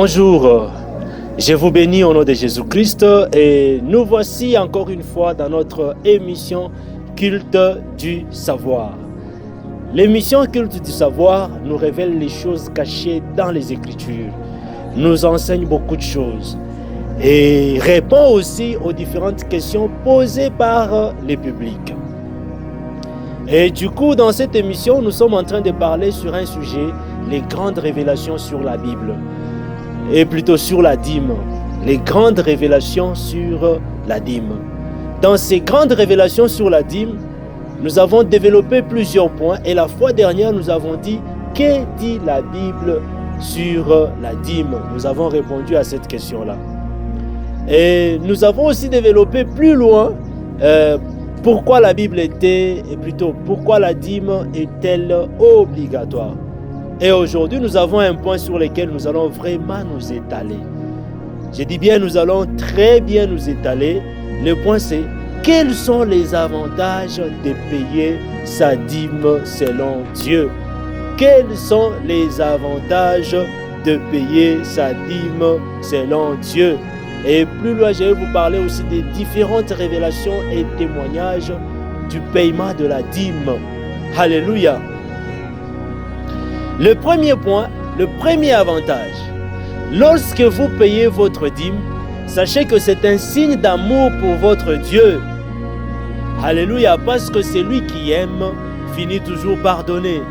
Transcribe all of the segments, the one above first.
Bonjour, je vous bénis au nom de Jésus-Christ et nous voici encore une fois dans notre émission Culte du Savoir. L'émission Culte du Savoir nous révèle les choses cachées dans les Écritures, nous enseigne beaucoup de choses et répond aussi aux différentes questions posées par les publics. Et du coup, dans cette émission, nous sommes en train de parler sur un sujet, les grandes révélations sur la Bible. Et plutôt sur la dîme, les grandes révélations sur la dîme. Dans ces grandes révélations sur la dîme, nous avons développé plusieurs points et la fois dernière, nous avons dit « Que dit la Bible sur la dîme ?» Nous avons répondu à cette question-là. Et nous avons aussi développé plus loin pourquoi la Bible pourquoi la dîme est-elle obligatoire. Et aujourd'hui, nous avons un point sur lequel nous allons vraiment nous étaler. Je dis bien, nous allons très bien nous étaler. Le point, c'est quels sont les avantages de payer sa dîme selon Dieu? Quels sont les avantages de payer sa dîme selon Dieu? Et plus loin, je vais vous parler aussi des différentes révélations et témoignages du paiement de la dîme. Alléluia! Le premier point, le premier avantage, lorsque vous payez votre dîme, sachez que c'est un signe d'amour pour votre Dieu. Alléluia, parce que celui qui aime finit toujours par donner.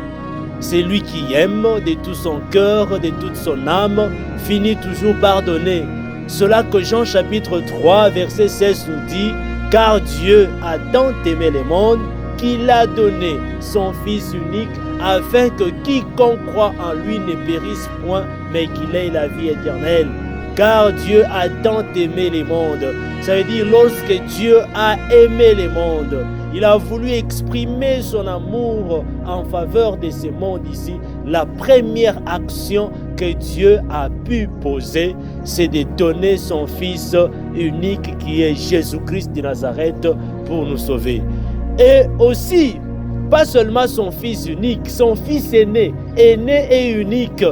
Celui qui aime de tout son cœur, de toute son âme, finit toujours par donner. Cela que Jean chapitre 3, verset 16 nous dit, « Car Dieu a tant aimé le monde qu'il a donné son Fils unique afin que quiconque croit en lui ne périsse point, mais qu'il ait la vie éternelle. Car Dieu a tant aimé le monde. » Ça veut dire lorsque Dieu a aimé le monde, il a voulu exprimer son amour en faveur de ce monde ici. La première action que Dieu a pu poser, c'est de donner son Fils unique qui est Jésus-Christ de Nazareth pour nous sauver. Et aussi, pas seulement son Fils unique, son Fils aîné et unique.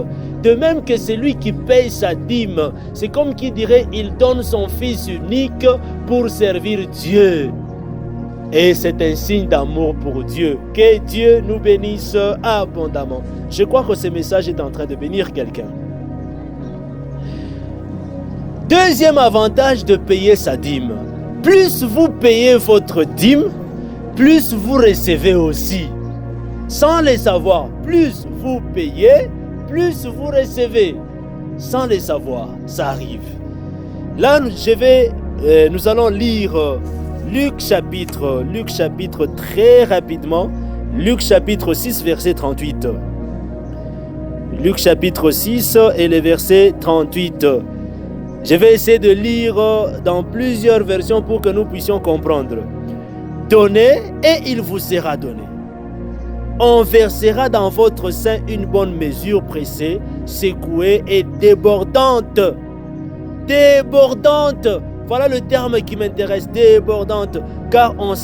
De même que celui qui paye sa dîme, c'est comme qui dirait, il donne son Fils unique pour servir Dieu. Et c'est un signe d'amour pour Dieu. Que Dieu nous bénisse abondamment. Je crois que ce message est en train de bénir quelqu'un. Deuxième avantage de payer sa dîme. Plus vous payez votre dîme, plus vous recevez aussi. Sans le savoir, plus vous payez, plus vous recevez. Sans le savoir, ça arrive. Là, nous allons lire Luc chapitre très rapidement. Luc chapitre 6, verset 38. Luc chapitre 6 et le verset 38. Je vais essayer de lire dans plusieurs versions pour que nous puissions comprendre. Donnez et il vous sera donné. On versera dans votre sein une bonne mesure pressée, secouée et débordante. Débordante. Voilà le terme qui m'intéresse, débordante. Car on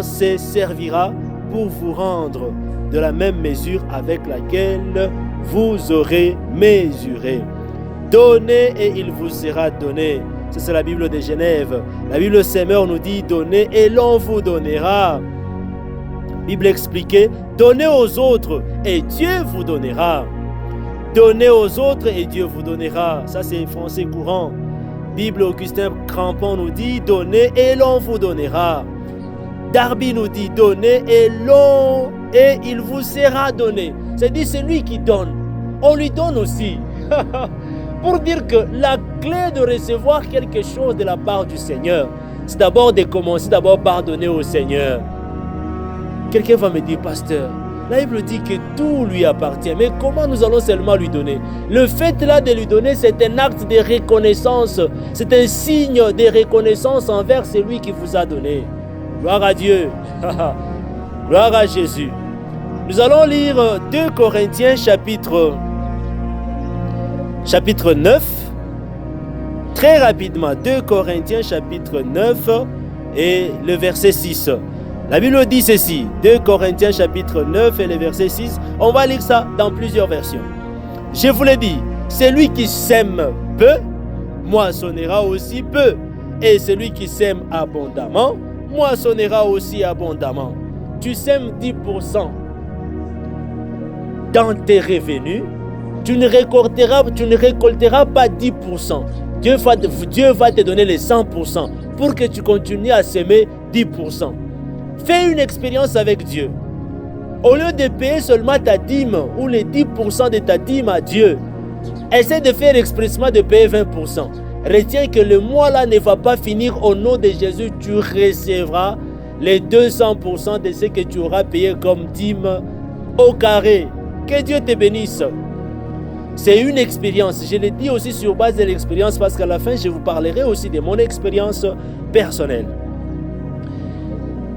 se servira pour vous rendre de la même mesure avec laquelle vous aurez mesuré. Donnez et il vous sera donné. C'est la Bible de Genève. La Bible Semeur nous dit donnez et l'on vous donnera. Bible expliquée, donnez aux autres et Dieu vous donnera. Donnez aux autres et Dieu vous donnera. Ça c'est français courant. Bible Augustin Crampon nous dit donnez et l'on vous donnera. Darby nous dit donnez et il vous sera donné. C'est-à-dire celui qui donne, on lui donne aussi. Pour dire que la clé de recevoir quelque chose de la part du Seigneur, c'est d'abord de commencer par donner au Seigneur. Quelqu'un va me dire, pasteur, la Bible dit que tout lui appartient, mais comment nous allons seulement lui donner? Le fait là de lui donner, c'est un acte de reconnaissance, c'est un signe de reconnaissance envers celui qui vous a donné. Gloire à Dieu, gloire à Jésus. Nous allons lire 2 Corinthiens chapitre 9, très rapidement, 2 Corinthiens chapitre 9 et le verset 6. La Bible dit ceci, 2 Corinthiens chapitre 9 et le verset 6. On va lire ça dans plusieurs versions. Je vous l'ai dit, Celui qui sème peu, moissonnera aussi peu. Et celui qui sème abondamment, moissonnera aussi abondamment. Tu sèmes 10% dans tes revenus, tu ne récolteras pas 10%. Dieu va te donner les 100% pour que tu continues à s'aimer 10%. Fais une expérience avec Dieu. Au lieu de payer seulement ta dîme ou les 10% de ta dîme à Dieu, essaie de faire expressement de payer 20%. Retiens que le mois là ne va pas finir. Au nom de Jésus, tu recevras les 200% de ce que tu auras payé comme dîme au carré. Que Dieu te bénisse. C'est une expérience. Je le dis aussi sur base de l'expérience parce qu'à la fin, je vous parlerai aussi de mon expérience personnelle.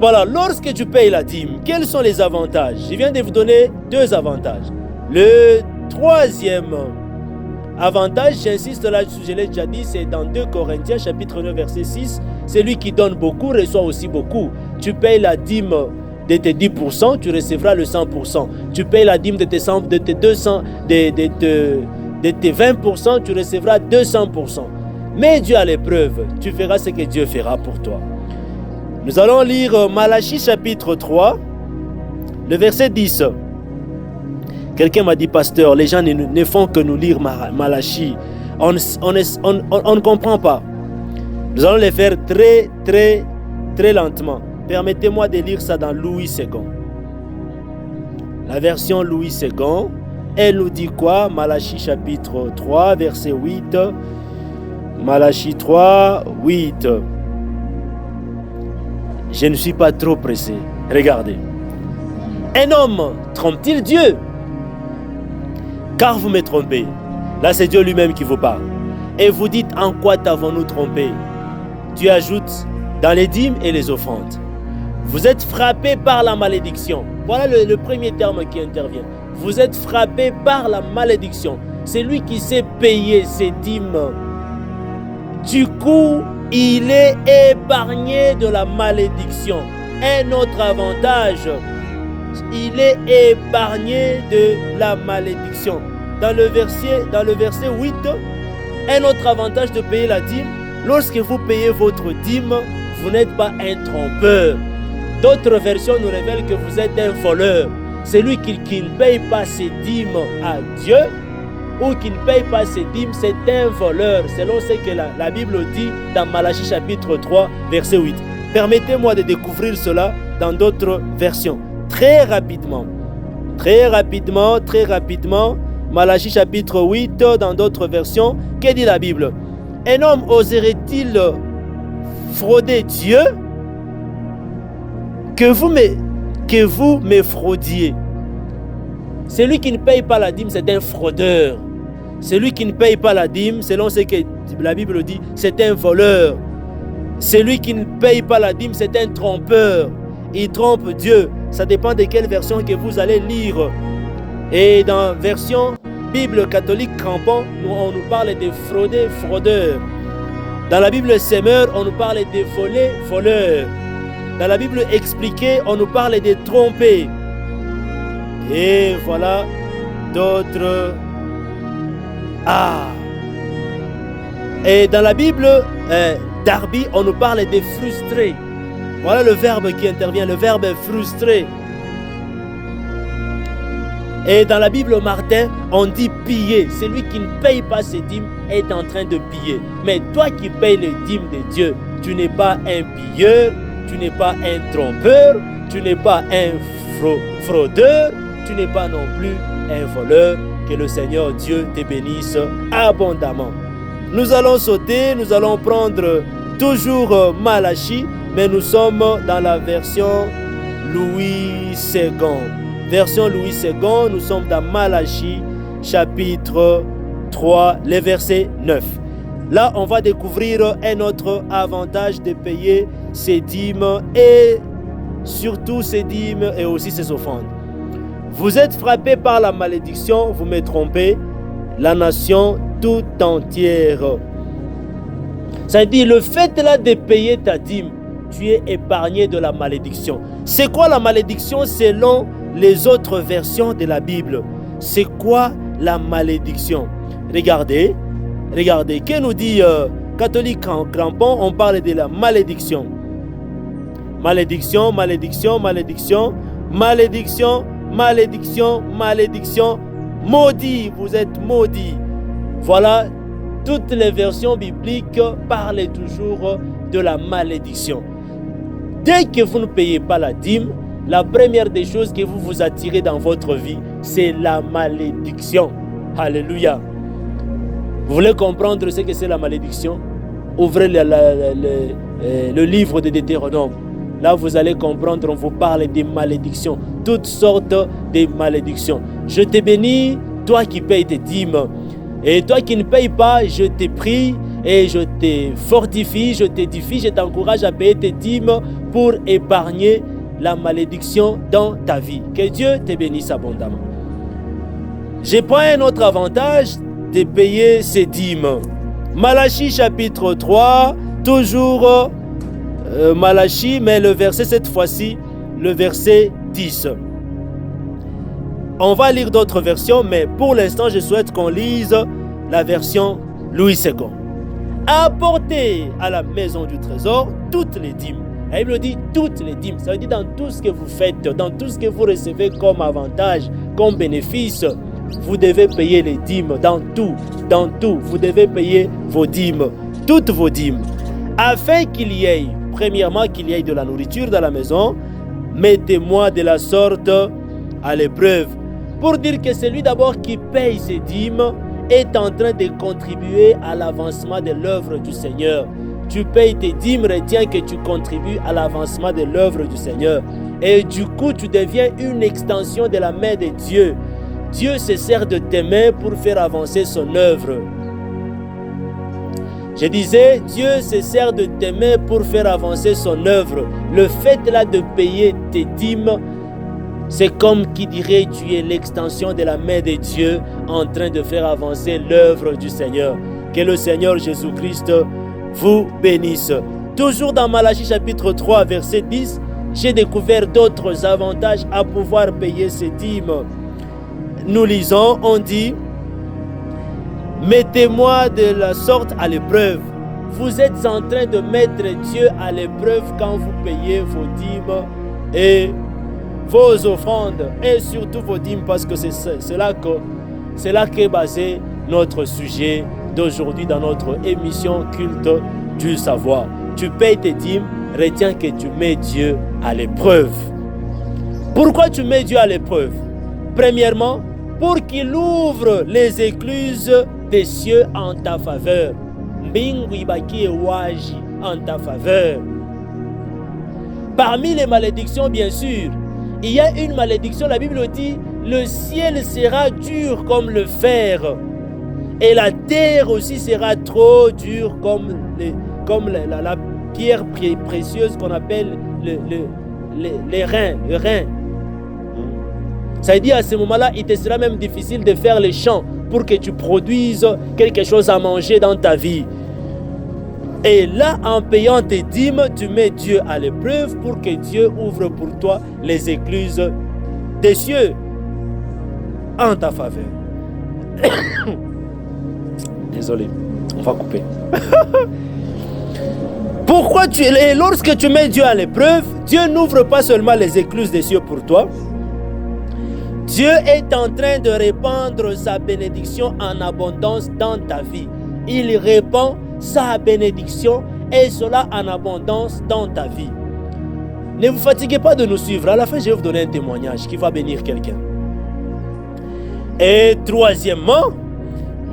Voilà, lorsque tu payes la dîme, quels sont les avantages? Je viens de vous donner 2 avantages. Le 3e avantage, j'insiste là-dessus, je l'ai déjà dit, c'est dans 2 Corinthiens chapitre 9 verset 6. Celui qui donne beaucoup reçoit aussi beaucoup. Tu payes la dîme de tes 10%, tu recevras le 100%. Tu payes la dîme de tes 20%, tu recevras 200%. Mais Dieu a l'épreuve, tu feras ce que Dieu fera pour toi. Nous allons lire Malachie chapitre 3, le verset 10. Quelqu'un m'a dit, pasteur, les gens ne font que nous lire Malachie. On ne comprend pas. Nous allons le faire très, très, très lentement. Permettez-moi de lire ça dans Louis II. La version Louis II, elle nous dit quoi? Malachie chapitre 3, verset 8. Malachie 3, 8. Je ne suis pas trop pressé. Regardez. Un homme trompe-t-il Dieu? Car vous me trompez. Là, c'est Dieu lui-même qui vous parle. Et vous dites, en quoi t'avons-nous trompé? Dieu ajoute, dans les dîmes et les offrandes. Vous êtes frappés par la malédiction. Voilà le premier terme qui intervient. Vous êtes frappés par la malédiction. C'est lui qui sait payer ses dîmes. Du coup, il est épargné de la malédiction. Un autre avantage, il est épargné de la malédiction. Dans le verset 8, un autre avantage de payer la dîme, lorsque vous payez votre dîme, vous n'êtes pas un trompeur. D'autres versions nous révèlent que vous êtes un voleur. Celui qui ne paye pas ses dîmes à Dieu ou qui ne paye pas ses dîmes, c'est un voleur, selon ce que la Bible dit dans Malachie chapitre 3, verset 8. Permettez-moi de découvrir cela dans d'autres versions. Très rapidement, Malachie chapitre 8, dans d'autres versions, que dit la Bible? Un homme oserait-il frauder Dieu? Que vous me fraudiez. Celui qui ne paye pas la dîme, c'est un fraudeur. Celui qui ne paye pas la dîme, selon ce que la Bible dit, c'est un voleur. Celui qui ne paye pas la dîme, c'est un trompeur. Il trompe Dieu. Ça dépend de quelle version que vous allez lire. Et dans version Bible catholique crampon, on nous parle de frauder, fraudeur. Dans la Bible Semeur, on nous parle de voler, voleur. Dans la Bible expliquée, on nous parle de tromper. Et voilà d'autres. Et dans la Bible Darby, on nous parle de frustrer. Voilà le verbe qui intervient, le verbe frustrer. Et dans la Bible Martin, on dit piller. Celui qui ne paye pas ses dîmes est en train de piller. Mais toi qui payes les dîmes de Dieu, tu n'es pas un pilleur, tu n'es pas un trompeur, tu n'es pas un fraudeur, tu n'es pas non plus un voleur. Que le Seigneur Dieu te bénisse abondamment. Nous allons sauter, nous allons prendre toujours Malachie, mais nous sommes dans la version Louis II. Version Louis II, nous sommes dans Malachie, chapitre 3, le verset 9. Là, on va découvrir un autre avantage de payer ses dîmes et surtout ses dîmes et aussi ses offrandes. Vous êtes frappés par la malédiction, vous me trompez, la nation tout entière. Ça veut dire, le fait là de payer ta dîme, tu es épargné de la malédiction. C'est quoi la malédiction selon les autres versions de la Bible? C'est quoi la malédiction? Regardez, que nous dit catholique crampon, on parle de la malédiction. Malédiction, malédiction, malédiction, malédiction, malédiction, malédiction. Maudit, vous êtes maudit. Voilà, toutes les versions bibliques parlent toujours de la malédiction. Dès que vous ne payez pas la dîme, la première des choses que vous vous attirez dans votre vie, c'est la malédiction. Alléluia. Vous voulez comprendre ce que c'est la malédiction? Ouvrez le livre de Deutéronome. Là, vous allez comprendre, on vous parle des malédictions, toutes sortes de malédictions. Je te bénis, toi qui payes tes dîmes. Et toi qui ne payes pas, je te prie et je te fortifie, je t'édifie, je t'encourage à payer tes dîmes pour épargner la malédiction dans ta vie. Que Dieu te bénisse abondamment. Je prends un autre avantage de payer ses dîmes. Malachie chapitre 3, toujours Malachie, mais le verset cette fois-ci, le verset 10. On va lire d'autres versions, mais pour l'instant, je souhaite qu'on lise la version Louis II. Apportez à la maison du trésor toutes les dîmes. La Bible dit toutes les dîmes. Ça veut dire dans tout ce que vous faites, dans tout ce que vous recevez comme avantage, comme bénéfice, vous devez payer les dîmes. Dans tout, vous devez payer vos dîmes, toutes vos dîmes. Afin qu'il y ait, premièrement, qu'il y ait de la nourriture dans la maison, mettez-moi de la sorte à l'épreuve. Pour dire que celui d'abord qui paye ses dîmes est en train de contribuer à l'avancement de l'œuvre du Seigneur. Tu payes tes dîmes, retiens que tu contribues à l'avancement de l'œuvre du Seigneur. Et du coup, tu deviens une extension de la main de Dieu. Dieu se sert de tes mains pour faire avancer son œuvre. Je disais, Dieu se sert de tes mains pour faire avancer son œuvre. Le fait là de payer tes dîmes, c'est comme qui dirait tu es l'extension de la main de Dieu en train de faire avancer l'œuvre du Seigneur. Que le Seigneur Jésus-Christ vous bénisse. Toujours dans Malachie chapitre 3 verset 10, j'ai découvert d'autres avantages à pouvoir payer ces dîmes. Nous lisons, on dit, mettez-moi de la sorte à l'épreuve. Vous êtes en train de mettre Dieu à l'épreuve quand vous payez vos dîmes et vos offrandes et surtout vos dîmes, parce que c'est là qu'est basé notre sujet d'aujourd'hui dans notre émission Culte du Savoir. Tu payes tes dîmes, retiens que tu mets Dieu à l'épreuve. Pourquoi tu mets Dieu à l'épreuve? Premièrement, pour qu'il ouvre les écluses des cieux en ta faveur. Mbingu ibaki waji en ta faveur. Parmi les malédictions, bien sûr, il y a une malédiction, la Bible dit, le ciel sera dur comme le fer et la terre aussi sera trop dure comme la pierre précieuse qu'on appelle les reins, le rein. Ça veut dire à ce moment-là, il te sera même difficile de faire les champs pour que tu produises quelque chose à manger dans ta vie. Et là, en payant tes dîmes, tu mets Dieu à l'épreuve pour que Dieu ouvre pour toi les écluses des cieux en ta faveur. Désolé, on va couper. Pourquoi lorsque tu mets Dieu à l'épreuve, Dieu n'ouvre pas seulement les écluses des cieux pour toi. Dieu est en train de répandre sa bénédiction en abondance dans ta vie. Il répand sa bénédiction et cela en abondance dans ta vie. Ne vous fatiguez pas de nous suivre. À la fin, je vais vous donner un témoignage qui va bénir quelqu'un. Et troisièmement,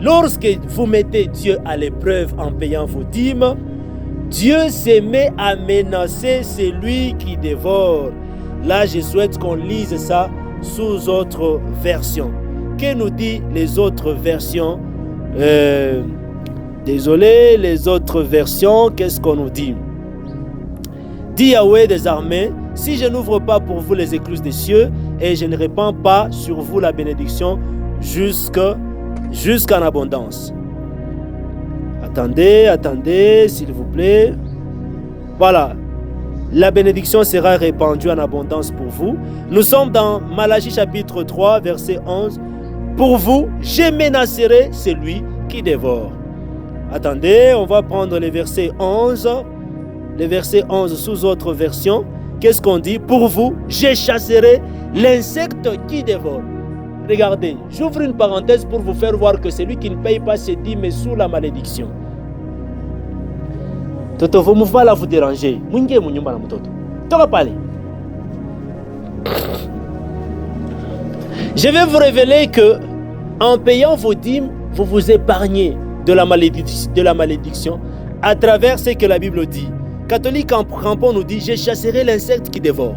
lorsque vous mettez Dieu à l'épreuve en payant vos dîmes, Dieu se met à menacer celui qui dévore. Là, je souhaite qu'on lise ça sous autre version. Que nous dit les autres versions? Désolé, les autres versions, qu'est-ce qu'on nous dit? Dit Yahweh des armées, si je n'ouvre pas pour vous les écluses des cieux et je ne répands pas sur vous la bénédiction jusqu'en abondance. Attendez, s'il vous plaît. Voilà. La bénédiction sera répandue en abondance pour vous. Nous sommes dans Malachie chapitre 3, verset 11. Pour vous, je menacerai celui qui dévore. Attendez, on va prendre les versets 11. Les versets 11 sous autre version. Qu'est-ce qu'on dit? Pour vous, je chasserai l'insecte qui dévore. Regardez, j'ouvre une parenthèse pour vous faire voir que celui qui ne paye pas ses dîmes est sous la malédiction. Toto, vos mouvements là vous déranger. Je vais vous révéler que en payant vos dîmes, vous vous épargnez de la malédiction à travers ce que la Bible dit. Catholique en crampon nous dit « Je chasserai l'insecte qui dévore ».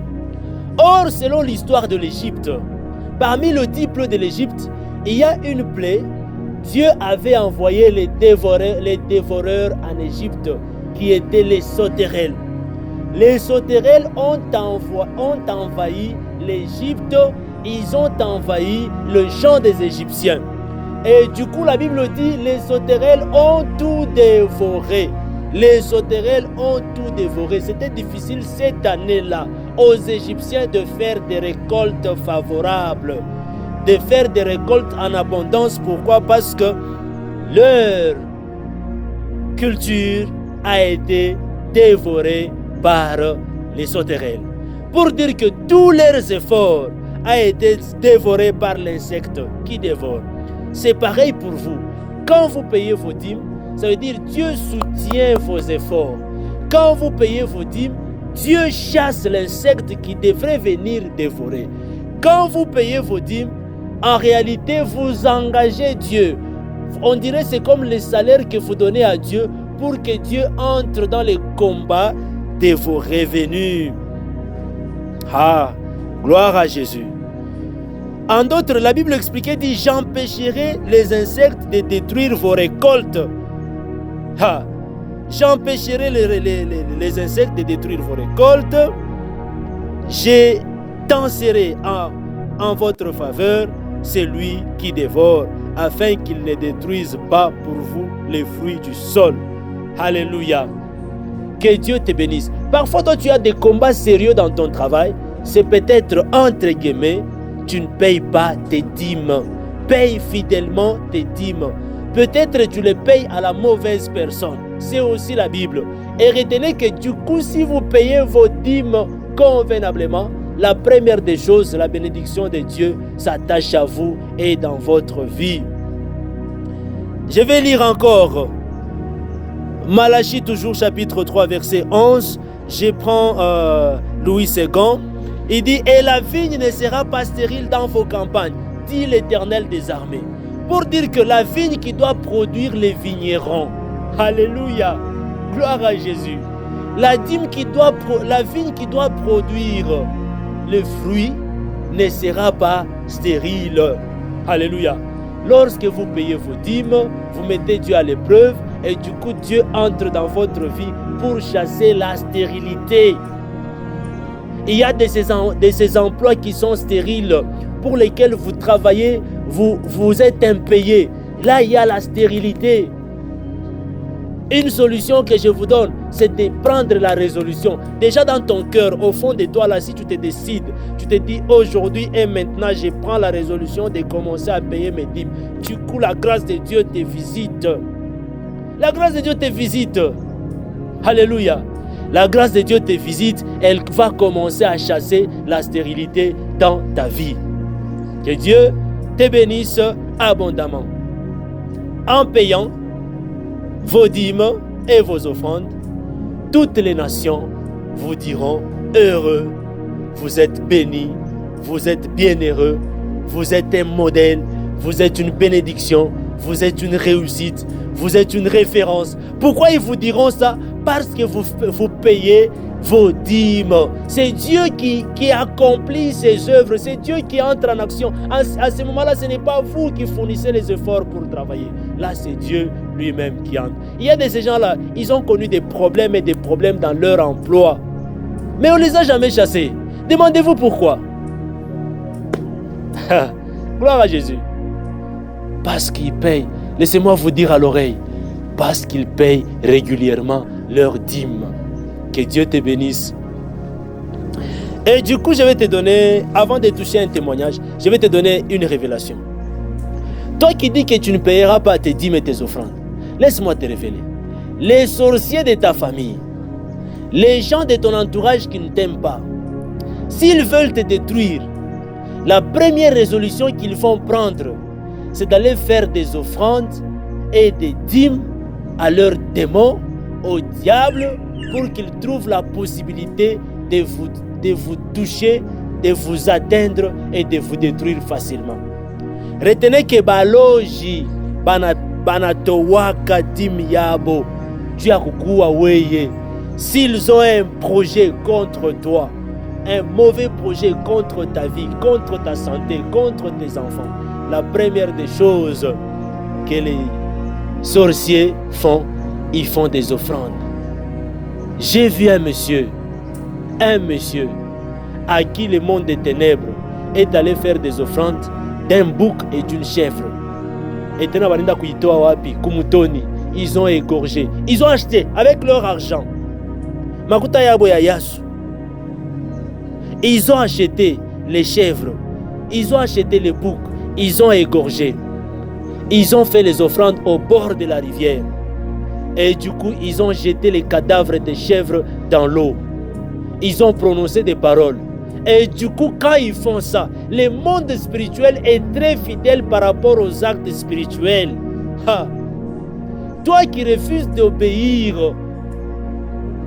Or, selon l'histoire de l'Égypte, parmi le 10 plaies de l'Égypte, il y a une plaie. Dieu avait envoyé les dévoreurs en Égypte, qui étaient les sauterelles. Les sauterelles ont envahi l'Égypte, ils ont envahi le champ des Égyptiens. Et du coup, la Bible dit, les sauterelles ont tout dévoré. Les sauterelles ont tout dévoré. C'était difficile cette année-là aux Égyptiens de faire des récoltes favorables, de faire des récoltes en abondance. Pourquoi? Parce que leur culture a été dévorée par les sauterelles. Pour dire que tous leurs efforts ont été dévorés par l'insecte qui dévore. C'est pareil pour vous. Quand vous payez vos dîmes, ça veut dire Dieu soutient vos efforts. Quand vous payez vos dîmes, Dieu chasse l'insecte qui devrait venir dévorer. Quand vous payez vos dîmes, en réalité, vous engagez Dieu. On dirait que c'est comme le salaire que vous donnez à Dieu pour que Dieu entre dans les combats de vos revenus. Ah, gloire à Jésus. En d'autres, la Bible expliquait, dit, j'empêcherai les insectes de détruire vos récoltes. Ah, j'empêcherai les insectes de détruire vos récoltes. Je danserai en votre faveur celui qui dévore, afin qu'il ne détruise pas pour vous les fruits du sol. Alléluia. Que Dieu te bénisse. Parfois, toi, tu as des combats sérieux dans ton travail. C'est peut-être, entre guillemets, tu ne payes pas tes dîmes. Paye fidèlement tes dîmes. Peut-être tu les payes à la mauvaise personne. C'est aussi la Bible. Et retenez que du coup, si vous payez vos dîmes convenablement, la première des choses, la bénédiction de Dieu s'attache à vous et dans votre vie. Je vais lire encore Malachie, toujours chapitre 3, verset 11. Je prends Louis II. Il dit, et la vigne ne sera pas stérile dans vos campagnes, dit l'Éternel des armées. Pour dire que la vigne qui doit produire les vignerons. Alléluia. Gloire à Jésus. La vigne qui doit produire le fruit ne sera pas stérile. Alléluia. Lorsque vous payez vos dîmes, vous mettez Dieu à l'épreuve et du coup Dieu entre dans votre vie pour chasser la stérilité. Il y a de ces emplois qui sont stériles, pour lesquels vous travaillez, vous êtes impayé. Là, il y a la stérilité. Une solution que je vous donne, c'est de prendre la résolution. Déjà dans ton cœur, au fond de toi, là, si tu te décides, tu te dis aujourd'hui et maintenant, je prends la résolution de commencer à payer mes dîmes. Du coup, la grâce de Dieu te visite. La grâce de Dieu te visite. Alléluia. La grâce de Dieu te visite, elle va commencer à chasser la stérilité dans ta vie. Que Dieu te bénisse abondamment. En payant vos dîmes et vos offrandes, toutes les nations vous diront heureux, vous êtes bénis, vous êtes bienheureux, vous êtes un modèle, vous êtes une bénédiction, vous êtes une réussite, vous êtes une référence. Pourquoi ils vous diront ça? Parce que vous payez vos dîmes. C'est Dieu qui accomplit ses œuvres. C'est Dieu qui entre en action. À ce moment-là, ce n'est pas vous qui fournissez les efforts pour travailler. Là, c'est Dieu lui-même qui entre. Il y a de ces gens-là, ils ont connu des problèmes et des problèmes dans leur emploi. Mais on ne les a jamais chassés. Demandez-vous pourquoi. Gloire à Jésus. Parce qu'ils payent. Laissez-moi vous dire à l'oreille. Parce qu'ils payent régulièrement leurs dîmes. Que Dieu te bénisse. Et du coup, je vais te donner, avant de toucher un témoignage, je vais te donner une révélation. Toi qui dis que tu ne payeras pas tes dîmes et tes offrandes, laisse-moi te révéler. Les sorciers de ta famille, les gens de ton entourage qui ne t'aiment pas, s'ils veulent te détruire, la première résolution qu'ils vont prendre, c'est d'aller faire des offrandes et des dîmes à leurs démons, au diable, pour qu'ils trouvent la possibilité de vous toucher, de vous atteindre et de vous détruire facilement. Retenez que baloji banatowaka dim yabo diakukuwa weye. S'ils ont un projet contre toi, un mauvais projet contre ta vie, contre ta santé, contre tes enfants, la première des choses que les sorciers font, ils font des offrandes. J'ai vu un monsieur à qui le monde des ténèbres est allé faire des offrandes d'un bouc et d'une chèvre. Et ils ont égorgé, ils ont acheté avec leur argent. Ils ont acheté les chèvres, ils ont acheté les boucs, ils ont égorgé. Ils ont fait les offrandes au bord de la rivière. Et du coup, ils ont jeté les cadavres des chèvres dans l'eau. Ils ont prononcé des paroles. Et du coup, quand ils font ça, le monde spirituel est très fidèle par rapport aux actes spirituels. Ha. Toi qui refuses d'obéir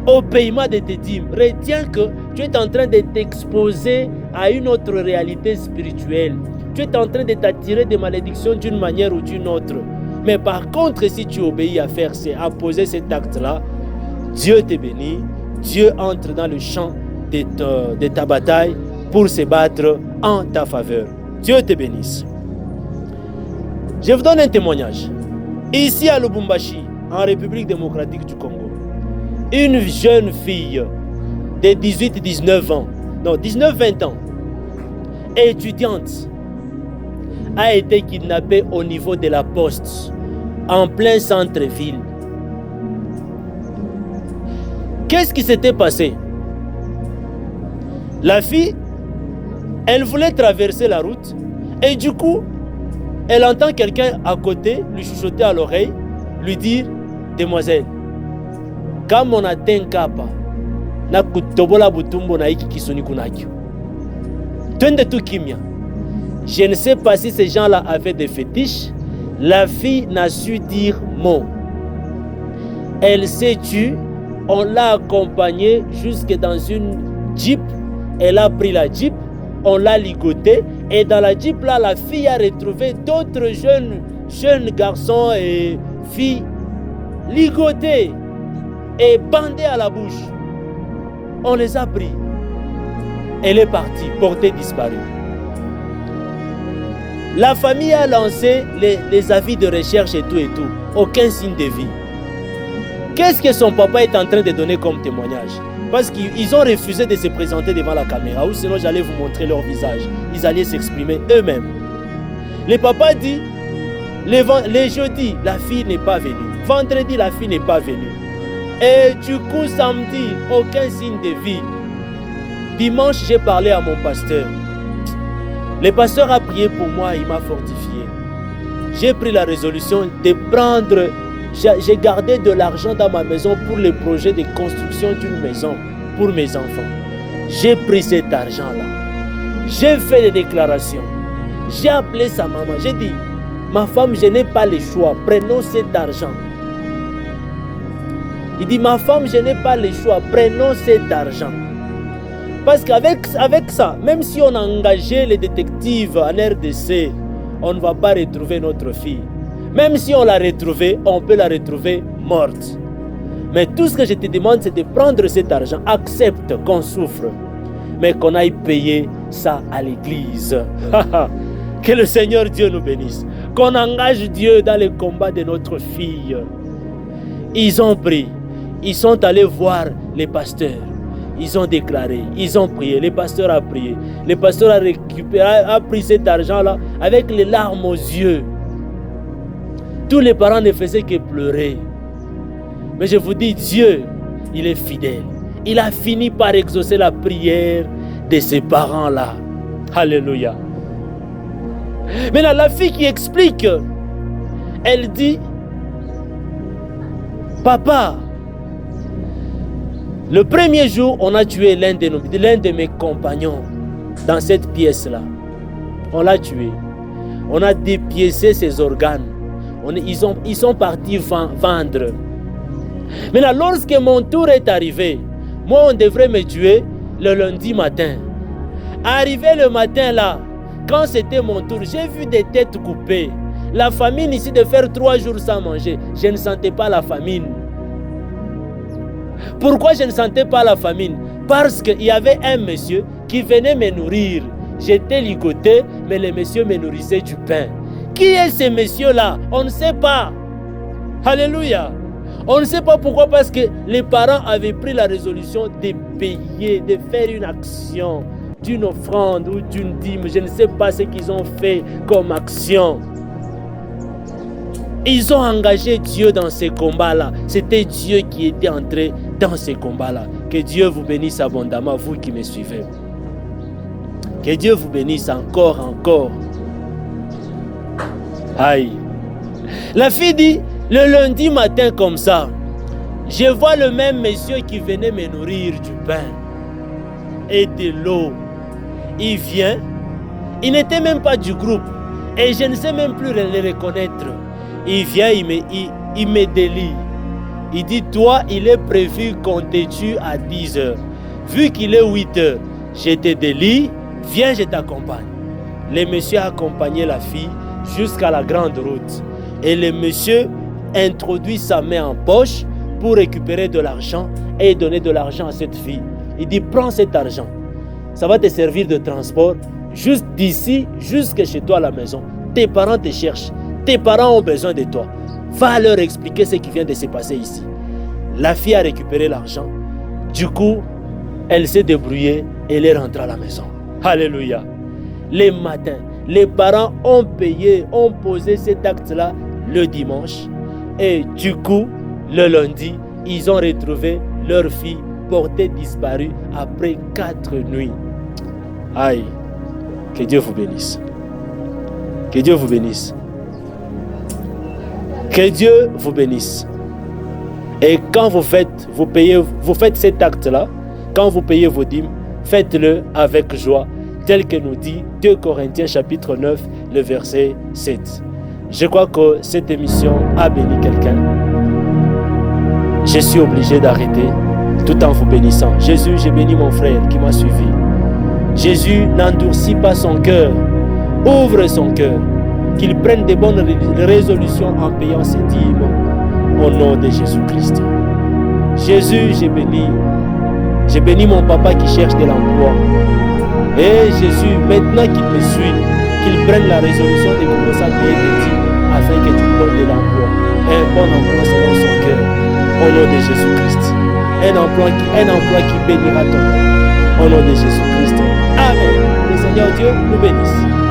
au paiement de tes dîmes, retiens que tu es en train de t'exposer à une autre réalité spirituelle. Tu es en train de t'attirer des malédictions d'une manière ou d'une autre. Mais par contre, si tu obéis à faire à poser cet acte-là, Dieu te bénit, Dieu entre dans le champ de ta bataille pour se battre en ta faveur. Dieu te bénisse. Je vous donne un témoignage. Ici à Lubumbashi, en République démocratique du Congo, une jeune fille de 18-19 ans, non 19-20 ans, étudiante, a été kidnappée au niveau de la poste, en plein centre-ville. Qu'est-ce qui s'était passé? La fille, elle voulait traverser la route et du coup, elle entend quelqu'un à côté lui chuchoter à l'oreille, lui dire: demoiselle, comme on atteint Kapa, na kutobola butumbo na iki kisuni kunakyo. Twende tu kimia. Je ne sais pas si ces gens-là avaient des fétiches. La fille n'a su dire mot. Elle s'est tue. On l'a accompagnée jusque dans une jeep. Elle a pris la jeep. On l'a ligotée. Et dans la jeep là, la fille a retrouvé d'autres jeunes garçons et filles ligotés et bandés à la bouche. On les a pris. Elle est partie, portée disparue. La famille a lancé les avis de recherche et tout. Aucun signe de vie. Qu'est-ce que son papa est en train de donner comme témoignage? Parce qu'ils ont refusé de se présenter devant la caméra, ou sinon j'allais vous montrer leur visage. Ils allaient s'exprimer eux-mêmes. Le papa dit, les jeudis, la fille n'est pas venue. Vendredi, la fille n'est pas venue. Et du coup, samedi, aucun signe de vie. Dimanche, j'ai parlé à mon pasteur. Le pasteur a prié pour moi, il m'a fortifié. J'ai pris la résolution de prendre, j'ai gardé de l'argent dans ma maison pour le projet de construction d'une maison pour mes enfants. J'ai pris cet argent-là. J'ai fait des déclarations. J'ai appelé sa maman. J'ai dit, ma femme, je n'ai pas le choix. Prenons cet argent. Il dit, ma femme, je n'ai pas le choix. Prenons cet argent. Parce qu'avec ça, même si on a engagé les détectives en RDC, on ne va pas retrouver notre fille. Même si on l'a retrouvée, on peut la retrouver morte. Mais tout ce que je te demande, c'est de prendre cet argent. Accepte qu'on souffre, mais qu'on aille payer ça à l'église. Que le Seigneur Dieu nous bénisse. Qu'on engage Dieu dans le combat de notre fille. Ils ont pris. Ils sont allés voir les pasteurs. Ils ont déclaré, ils ont prié, le pasteur a prié. Le pasteur a récupéré, a pris cet argent-là avec les larmes aux yeux. Tous les parents ne faisaient que pleurer. Mais je vous dis, Dieu, il est fidèle. Il a fini par exaucer la prière de ses parents-là. Alléluia. Maintenant, la fille qui explique, elle dit, papa, le premier jour, on a tué l'un de mes compagnons dans cette pièce-là. On l'a tué. On a dépiécé ses organes. Ils sont partis vendre. Maintenant, lorsque mon tour est arrivé, moi, on devrait me tuer le lundi matin. Arrivé le matin là, quand c'était mon tour, j'ai vu des têtes coupées. La famine ici de faire 3 jours sans manger, je ne sentais pas la famine. Pourquoi je ne sentais pas la famine? Parce qu'il y avait un monsieur qui venait me nourrir. J'étais ligoté, mais le monsieur me nourrissait du pain. Qui est ce monsieur-là? On ne sait pas. Alléluia. On ne sait pas pourquoi, parce que les parents avaient pris la résolution de payer, de faire une action, d'une offrande ou d'une dîme. Je ne sais pas ce qu'ils ont fait comme action. Ils ont engagé Dieu dans ces combats-là. C'était Dieu qui était entré dans ces combats-là. Que Dieu vous bénisse abondamment, vous qui me suivez. Que Dieu vous bénisse encore. Aïe. La fille dit, le lundi matin comme ça, je vois le même monsieur qui venait me nourrir du pain et de l'eau. Il vient, il n'était même pas du groupe et je ne sais même plus le reconnaître. Il vient, il me délie. Il dit, toi, il est prévu qu'on te tue à 10 heures. Vu qu'il est 8 heures, je te délie, viens, je t'accompagne. Le monsieur a accompagné la fille jusqu'à la grande route. Et le monsieur introduit sa main en poche pour récupérer de l'argent et donner de l'argent à cette fille. Il dit, prends cet argent. Ça va te servir de transport juste d'ici jusqu'à chez toi à la maison. Tes parents te cherchent. Tes parents ont besoin de toi. Va leur expliquer ce qui vient de se passer ici. La fille a récupéré l'argent. Du coup, elle s'est débrouillée et elle est rentrée à la maison. Alléluia. Les matins, les parents ont payé, ont posé cet acte-là le dimanche. Et du coup, le lundi, ils ont retrouvé leur fille portée disparue après 4 nuits. Aïe. Que Dieu vous bénisse. Que Dieu vous bénisse. Que Dieu vous bénisse. Et quand vous faites cet acte-là, quand vous payez vos dîmes, faites-le avec joie, tel que nous dit 2 Corinthiens chapitre 9, le verset 7. Je crois que cette émission a béni quelqu'un. Je suis obligé d'arrêter tout en vous bénissant. Jésus, j'ai béni mon frère qui m'a suivi. Jésus n'endurcit pas son cœur. Ouvre son cœur. Qu'il prenne de bonnes résolutions en payant ses dîmes au nom de Jésus-Christ. Jésus, j'ai béni mon papa qui cherche de l'emploi. Et Jésus, maintenant qu'il me suit, qu'il prenne la résolution de commencer à payer des dîmes afin que tu lui donnes de l'emploi. Un bon emploi selon son cœur au nom de Jésus-Christ. Un emploi qui bénira ton nom au nom de Jésus-Christ. Amen. Le Seigneur Dieu nous bénisse.